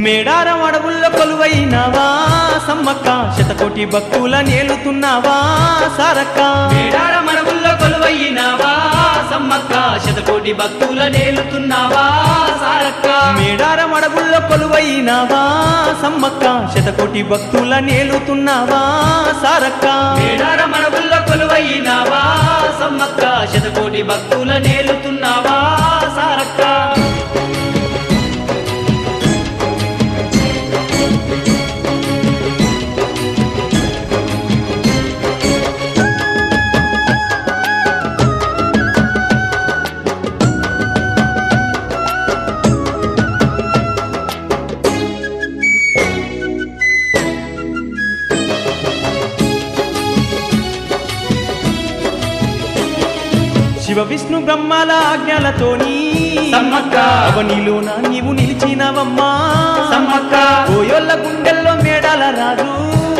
మేడారం అడవుల్లో కొలువైనావా సమ్మక్క, శతకోటి భక్తుల నేలుతున్నావా సారక్క. మేడారం అడవుల్లో కొలువైనావా సమ్మక్క, శతకోటి భక్తుల నేలుతున్నావా సారక్క. మేడారం అడవుల్లో కొలువైనావా సమ్మక్క, శతకోటి భక్తుల నేలుతున్నావా సారక్క. మేడారం అడవుల్లో కొలువైనావా సమ్మక్క, శతకోటి భక్తుల నేలుతున్నావా సారక్క. శివ విష్ణు బ్రహ్మల ఆజ్ఞలతోని సమ్మక్క అవనిలోన నీవు నిలిచినవమ్మా సమ్మక్క. ఓయోళ్ళ గుండెల్లో మేడాల రాజు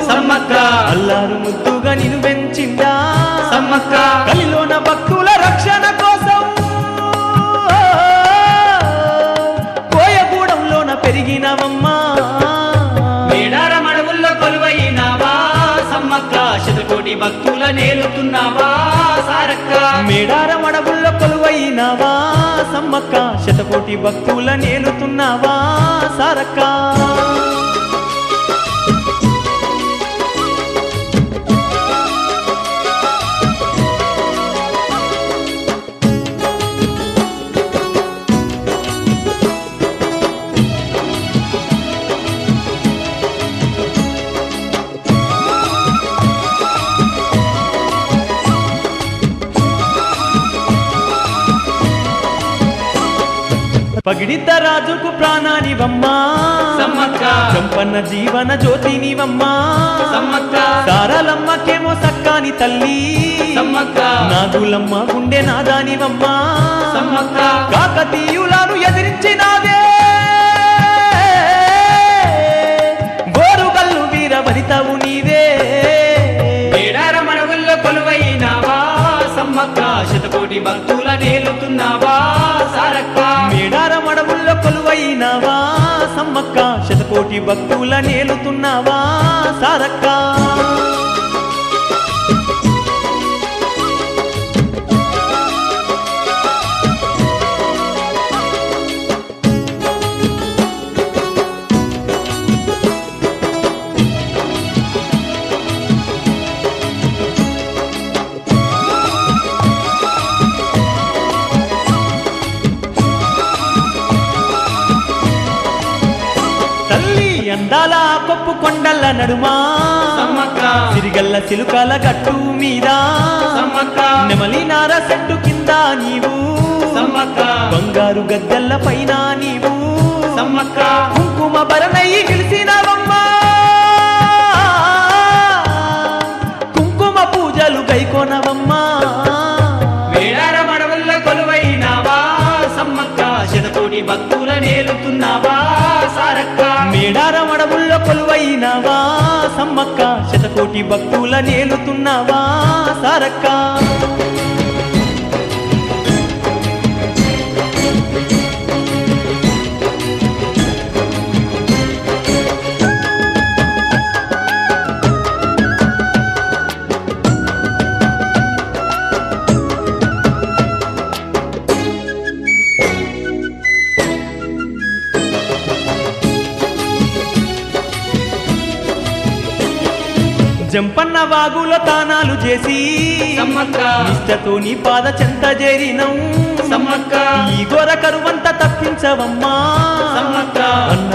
సమ్మక్క అల్లారు ముద్దుగా నిన్ను పెంచిండా సమ్మక్క. కలిలోన భక్తుల రక్షణ కోసం కోయగూడెంలోన పెరిగినవమ్మా. మేడారం అడవుల్లో కొలువైనావా సమ్మక్క, శతకోటి భక్తుల నేలుతున్నావా సారక్క. మేడారం అడవుల్లో కొలువైనావా సమ్మక్క, శతకోటి భక్తుల నేలుతున్నావా సారక్క. పగిడిద్ద రాజుకు ప్రాణానివమ్మా సమ్మక్క చంపన్న జీవన జ్యోతినివమ్మా సమ్మక్క. సారలమ్మకేమో సక్కాని తల్లి సమ్మక్క నాగులమ్మ గుండె నాదానివమ్మా సమ్మక్క. కాకతీయులను ఎదిరించినావే గోరుగల్లు వీర వనితవు నీవే. మేడారం అడవుల్లో కొలువైనావా సమ్మక్క, శతకోటి భక్తుల నేలుతున్నావా సారక్క. మేడారం అడవుల్లో కొలువైనావా సమ్మక్క, శతకోటి భక్తుల నేలుతున్నావా సారక్క. తల్లి అందాల కొప్పు కొండల నడుమా సమ్మక్క సిరిగల్ల సిలుకల గట్టు మీద సమ్మక్క నెమలి నార చెట్టు కింద నీవు సమ్మక్క బంగారు గద్దెల్ల పైన నీవు సమ్మక్క. కుంకుమ భరణయి నిలిసినవమ్మా కుంకుమ పూజలు గైకొనవమ్మా. మేడారం అడవుల్లో కొలువైనావా సమ్మక్క, శతకోటి భక్తుల నేలుతున్నావా సారక్క. మేడారం అడవుల్లో కొలువైనావా సమ్మక్క, శతకోటి భక్తుల నేలుతున్నావా సారక్క. జంపన్న వాగులో తానాలు చేసి సమ్మక్క నిష్టతో నీ పాద చెంత చేరినం సమ్మక్క ఈ ఘోర కరువంత తప్పించవమ్మా సమ్మక్క. అన్న